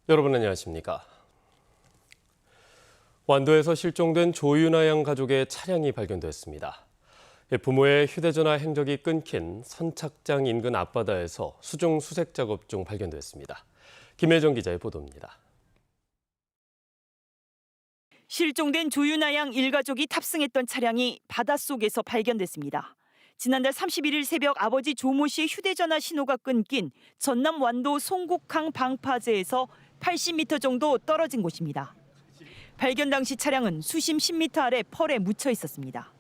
여러분 안녕하십니까? 완도에서 실종된 조윤아 양 가족의 차량이 발견됐습니다. 부모의 휴대전화 행적이 끊긴 선착장 인근 앞바다에서 수중 수색 작업 중 발견됐습니다. 김혜정 기자의 보도입니다. 실종된 조윤아 양 일가족이 탑승했던 차량이 바닷속에서 발견됐습니다. 지난달 31일 새벽 아버지 조모 씨의 휴대전화 신호가 끊긴 전남 완도 송곡항 방파제에서 80m 정도 떨어진 곳입니다. 발견 당시 차량은 수심 10m 아래 펄에 묻혀 있었습니다.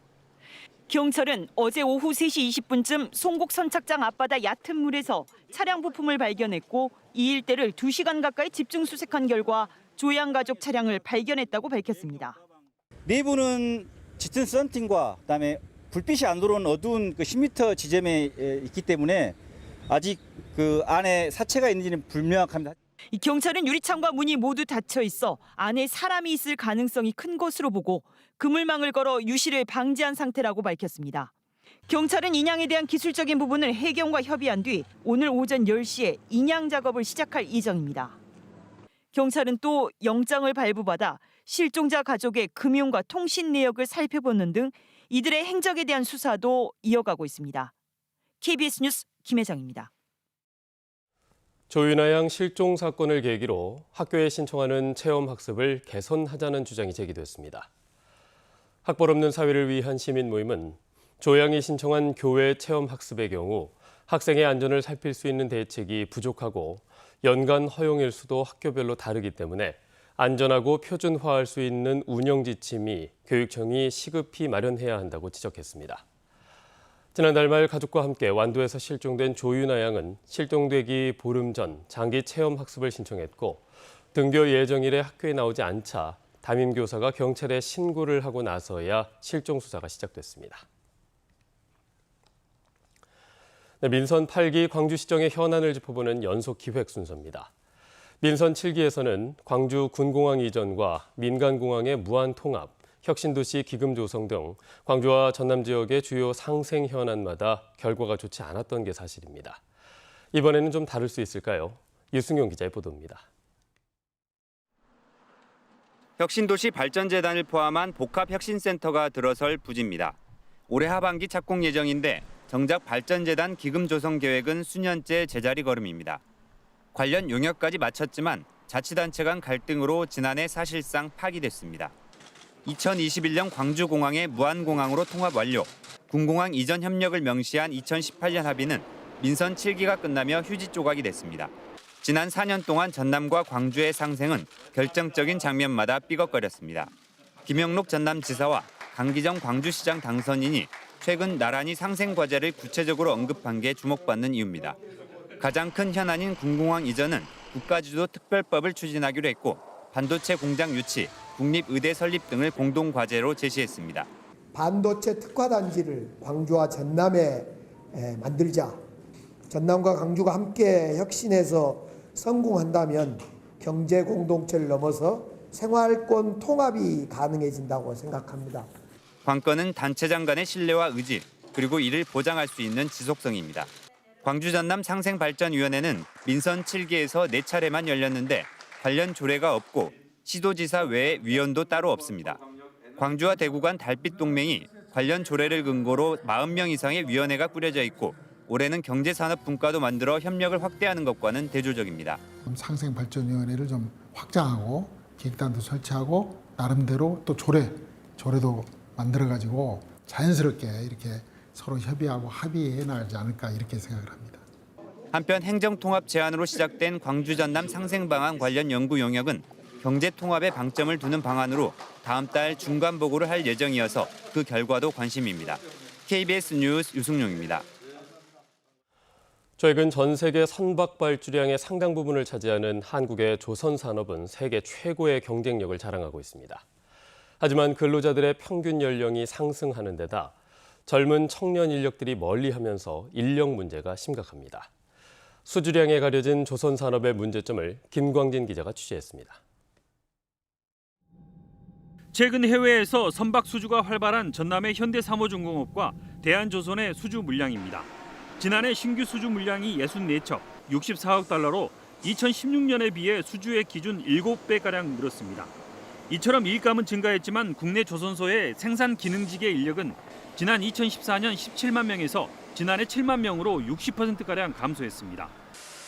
경찰은 어제 오후 3시 20분쯤 송곡 선착장 앞바다 얕은 물에서 차량 부품을 발견했고 이 일대를 2시간 가까이 집중 수색한 결과 조 양 가족 차량을 발견했다고 밝혔습니다. 내부는 짙은 썬팅과 그다음에 불빛이 안 들어오는 어두운 10m 지점에 있기 때문에 아직 그 안에 사체가 있는지는 불명확합니다. 경찰은 유리창과 문이 모두 닫혀 있어 안에 사람이 있을 가능성이 큰 것으로 보고 그물망을 걸어 유실을 방지한 상태라고 밝혔습니다. 경찰은 인양에 대한 기술적인 부분을 해경과 협의한 뒤 오늘 오전 10시에 인양 작업을 시작할 예정입니다. 경찰은 또 영장을 발부받아 실종자 가족의 금융과 통신 내역을 살펴보는 등 이들의 행적에 대한 수사도 이어가고 있습니다. KBS 뉴스 김혜정입니다. 조윤아 양 실종 사건을 계기로 학교에 신청하는 체험학습을 개선하자는 주장이 제기됐습니다. 학벌 없는 사회를 위한 시민 모임은 조 양이 신청한 교외 체험학습의 경우 학생의 안전을 살필 수 있는 대책이 부족하고 연간 허용 일수도 학교별로 다르기 때문에 안전하고 표준화할 수 있는 운영 지침이 교육청이 시급히 마련해야 한다고 지적했습니다. 지난달 말 가족과 함께 완도에서 실종된 조윤아 양은 실종되기 보름 전 장기 체험 학습을 신청했고 등교 예정일에 학교에 나오지 않자 담임교사가 경찰에 신고를 하고 나서야 실종 수사가 시작됐습니다. 민선 8기 광주시정의 현안을 짚어보는 연속 기획 순서입니다. 민선 7기에서는 광주 군공항 이전과 민간공항의 무한 통합, 혁신도시 기금 조성 등 광주와 전남 지역의 주요 상생 현안마다 결과가 좋지 않았던 게 사실입니다. 이번에는 좀 다를 수 있을까요? 유승용 기자의 보도입니다. 혁신도시 발전재단을 포함한 복합혁신센터가 들어설 부지입니다. 올해 하반기 착공 예정인데 정작 발전재단 기금 조성 계획은 수년째 제자리 걸음입니다. 관련 용역까지 마쳤지만 자치단체 간 갈등으로 지난해 사실상 파기됐습니다. 2021년 광주공항의 무안공항으로 통합 완료, 군공항 이전 협력을 명시한 2018년 합의는 민선 7기가 끝나며 휴지 조각이 됐습니다. 지난 4년 동안 전남과 광주의 상생은 결정적인 장면마다 삐걱거렸습니다. 김영록 전남지사와 강기정 광주시장 당선인이 최근 나란히 상생 과제를 구체적으로 언급한 게 주목받는 이유입니다. 가장 큰 현안인 군공항 이전은 국가주도 특별법을 추진하기로 했고 반도체 공장 유치, 국립의대 설립 등을 공동 과제로 제시했습니다. 반도체 특화단지를 광주와 전남에 만들자. 전남과 광주가 함께 혁신해서 성공한다면 경제 공동체를 넘어서 생활권 통합이 가능해진다고 생각합니다. 관건은 단체장 간의 신뢰와 의지, 그리고 이를 보장할 수 있는 지속성입니다. 광주 전남 상생발전위원회는 민선 7기에서 4차례만 열렸는데 관련 조례가 없고 시도지사 외에 위원도 따로 없습니다. 광주와 대구 간 달빛 동맹이 관련 조례를 근거로 40명 이상의 위원회가 꾸려져 있고 올해는 경제산업분과도 만들어 협력을 확대하는 것과는 대조적입니다. 상생발전위원회를 좀 확장하고 기획단도 설치하고 나름대로 또 조례도 만들어가지고 자연스럽게 이렇게 서로 협의하고 합의해 나가지 않을까 이렇게 생각을 합니다. 한편 행정통합 제안으로 시작된 광주 전남 상생방안 관련 연구 용역은 경제통합에 방점을 두는 방안으로 다음 달 중간 보고를 할 예정이어서 그 결과도 관심입니다. KBS 뉴스 유승용입니다. 최근 전 세계 선박 발주량의 상당 부분을 차지하는 한국의 조선산업은 세계 최고의 경쟁력을 자랑하고 있습니다. 하지만 근로자들의 평균 연령이 상승하는 데다 젊은 청년 인력들이 멀리하면서 인력 문제가 심각합니다. 수주량에 가려진 조선산업의 문제점을 김광진 기자가 취재했습니다. 최근 해외에서 선박 수주가 활발한 전남의 현대사모중공업과 대한조선의 수주 물량입니다. 지난해 신규 수주 물량이 64척, 64억 달러로 2016년에 비해 수주의 기준 7배가량 늘었습니다. 이처럼 일감은 증가했지만 국내 조선소의 생산 기능직의 인력은 지난 2014년 17만 명에서 지난해 7만 명으로 60%가량 감소했습니다.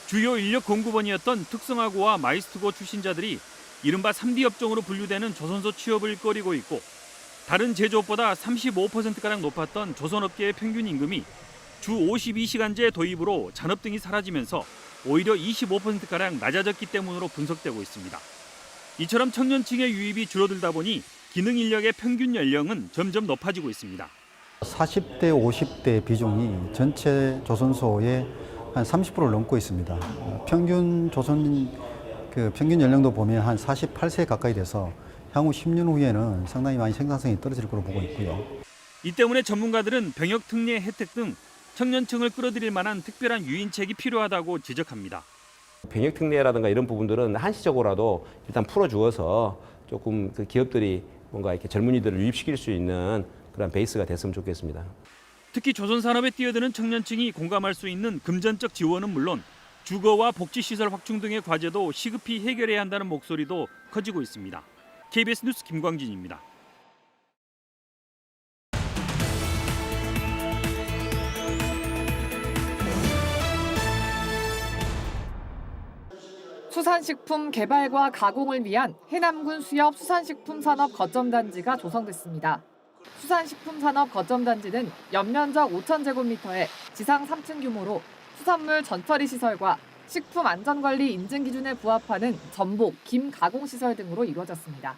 주요 인력 공급원이었던 특성화고와 마이스트고 출신자들이 이른바 3D 업종으로 분류되는 조선소 취업을 꺼리고 있고 다른 제조업보다 35%가량 높았던 조선업계의 평균 임금이 주 52시간제 도입으로 잔업 등이 사라지면서 오히려 25%가량 낮아졌기 때문으로 분석되고 있습니다. 이처럼 청년층의 유입이 줄어들다 보니 기능 인력의 평균 연령은 점점 높아지고 있습니다. 40대, 50대 비중이 전체 조선소의 한 30%를 넘고 있습니다. 평균 연령도 보면 한 48세 가까이 돼서 향후 10년 후에는 상당히 많이 생산성이 떨어질 거로 보고 있고요. 이 때문에 전문가들은 병역 특례 혜택 등 청년층을 끌어들일 만한 특별한 유인책이 필요하다고 지적합니다. 병역 특례라든가 이런 부분들은 한시적으로라도 일단 풀어주어서 조금 그 기업들이 뭔가 이렇게 젊은이들을 유입시킬 수 있는 그런 베이스가 됐으면 좋겠습니다. 특히 조선산업에 뛰어드는 청년층이 공감할 수 있는 금전적 지원은 물론 주거와 복지시설 확충 등의 과제도 시급히 해결해야 한다는 목소리도 커지고 있습니다. KBS 뉴스 김광진입니다. 수산식품 개발과 가공을 위한 해남군 수협 수산식품산업 거점단지가 조성됐습니다. 수산식품산업 거점단지는 연면적 5,000제곱미터의 지상 3층 규모로 수산물 전처리 시설과 식품 안전관리 인증 기준에 부합하는 전복, 김 가공시설 등으로 이루어졌습니다.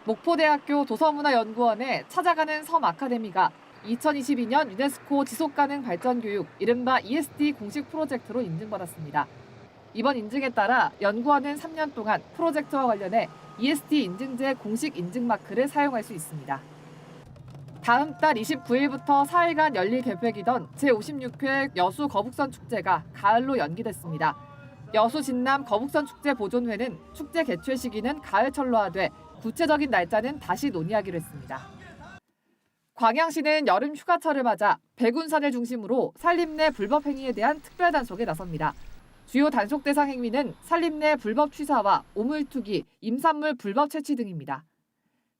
목포대학교 도서문화연구원의 찾아가는 섬 아카데미가 2022년 유네스코 지속가능 발전교육 이른바 ESD 공식 프로젝트로 인증받았습니다. 이번 인증에 따라 연구원은 3년 동안 프로젝트와 관련해 ESD 인증제 공식 인증 마크를 사용할 수 있습니다. 다음 달 29일부터 4일간 열릴 계획이던 제56회 여수 거북선 축제가 가을로 연기됐습니다. 여수 진남 거북선 축제 보존회는 축제 개최 시기는 가을철로 하되 구체적인 날짜는 다시 논의하기로 했습니다. 광양시는 여름 휴가철을 맞아 백운산을 중심으로 산림 내 불법 행위에 대한 특별 단속에 나섭니다. 주요 단속 대상 행위는 산림 내 불법 취사와 오물투기, 임산물 불법 채취 등입니다.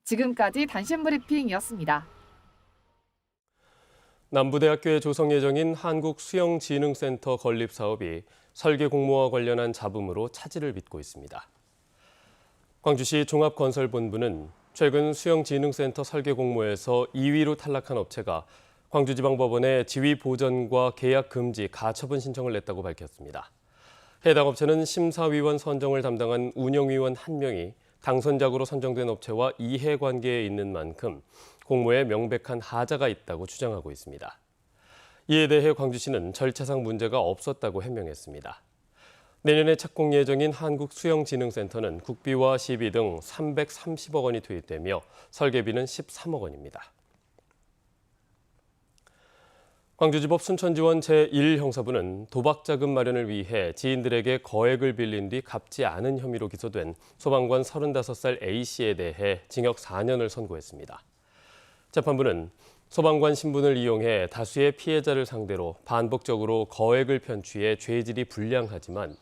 지금까지 단신 브리핑이었습니다. 남부대학교에 조성 예정인 한국수영진흥센터 건립 사업이 설계 공모와 관련한 잡음으로 차질을 빚고 있습니다. 광주시 종합건설본부는 최근 수영진흥센터 설계 공모에서 2위로 탈락한 업체가 광주지방법원에 지위 보전과 계약 금지 가처분 신청을 냈다고 밝혔습니다. 해당 업체는 심사위원 선정을 담당한 운영위원 1명이 당선작으로 선정된 업체와 이해관계에 있는 만큼 공모에 명백한 하자가 있다고 주장하고 있습니다. 이에 대해 광주시는 절차상 문제가 없었다고 해명했습니다. 내년에 착공 예정인 한국수영진흥센터는 국비와 시비 등 330억 원이 투입되며 설계비는 13억 원입니다. 광주지법 순천지원 제1형사부는 도박자금 마련을 위해 지인들에게 거액을 빌린 뒤 갚지 않은 혐의로 기소된 소방관 35살 A씨에 대해 징역 4년을 선고했습니다. 재판부는 소방관 신분을 이용해 다수의 피해자를 상대로 반복적으로 거액을 편취해 죄질이 불량하지만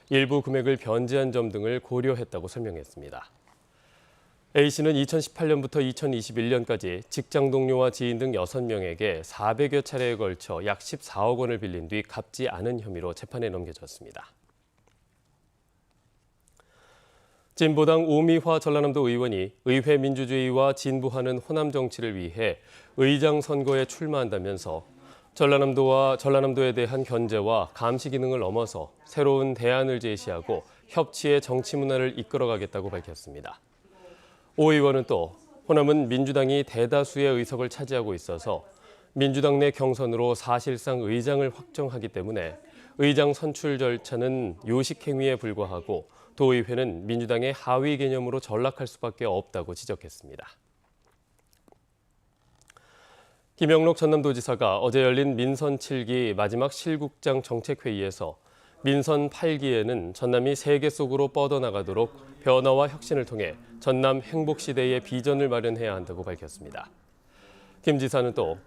일부 금액을 변제한 점 등을 고려했다고 설명했습니다. A씨는 2018년부터 2021년까지 직장 동료와 지인 등 6명에게 400여 차례에 걸쳐 약 14억 원을 빌린 뒤 갚지 않은 혐의로 재판에 넘겨졌습니다. 진보당 오미화 전라남도 의원이 의회 민주주의와 진보하는 호남 정치를 위해 의장 선거에 출마한다면서 전라남도에 대한 견제와 감시 기능을 넘어서 새로운 대안을 제시하고 협치의 정치 문화를 이끌어가겠다고 밝혔습니다. 오 의원은 또 호남은 민주당이 대다수의 의석을 차지하고 있어서 민주당 내 경선으로 사실상 의장을 확정하기 때문에 의장 선출 절차는 요식행위에 불과하고 도의회는 민주당의 하위 개념으로 전락할 수밖에 없다고 지적했습니다. 김영록 전남도지사가 어제 열린 민선 7기 마지막 실국장 정책회의에서 민선 8기에는 전남이 세계 속으로 뻗어나가도록 변화와 혁신을 통해 전남 행복시대의 비전을 마련해야 한다고 밝혔습니다. 김 지사는 또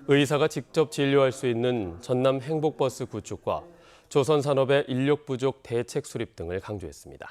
의사가 직접 진료할 수 있는 전남 행복버스 구축과 조선산업의 인력 부족 대책 수립 등을 강조했습니다.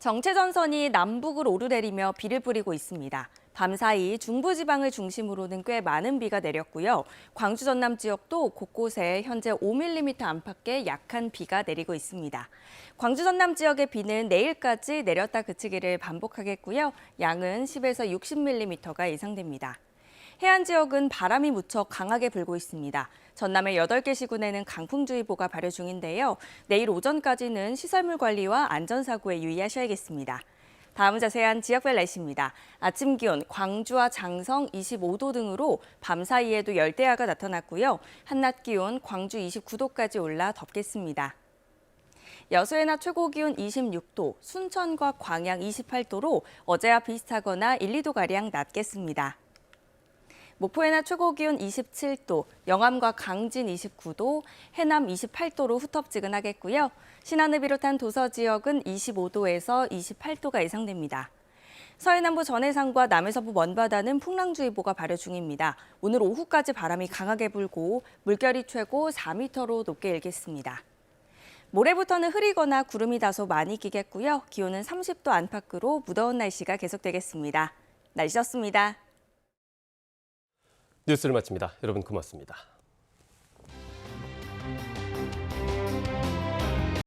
정체전선이 남북을 오르내리며 비를 뿌리고 있습니다. 밤사이 중부지방을 중심으로는 꽤 많은 비가 내렸고요. 광주 전남 지역도 곳곳에 현재 5mm 안팎의 약한 비가 내리고 있습니다. 광주 전남 지역의 비는 내일까지 내렸다 그치기를 반복하겠고요. 양은 10에서 60mm가 예상됩니다. 해안 지역은 바람이 무척 강하게 불고 있습니다. 전남의 8개 시군에는 강풍주의보가 발효 중인데요. 내일 오전까지는 시설물 관리와 안전사고에 유의하셔야겠습니다. 다음은 자세한 지역별 날씨입니다. 아침 기온 광주와 장성 25도 등으로 밤 사이에도 열대야가 나타났고요. 한낮 기온 광주 29도까지 올라 덥겠습니다. 여수의 낮 최고 기온 26도, 순천과 광양 28도로 어제와 비슷하거나 1, 2도가량 낮겠습니다. 목포의 낮 최고 기온 27도, 영암과 강진 29도, 해남 28도로 후텁지근하겠고요. 신안을 비롯한 도서 지역은 25도에서 28도가 예상됩니다. 서해남부 전해상과 남해서부 먼바다는 풍랑주의보가 발효 중입니다. 오늘 오후까지 바람이 강하게 불고 물결이 최고 4m로 높게 일겠습니다. 모레부터는 흐리거나 구름이 다소 많이 끼겠고요. 기온은 30도 안팎으로 무더운 날씨가 계속되겠습니다. 날씨였습니다. 뉴스를 마칩니다. 여러분 고맙습니다.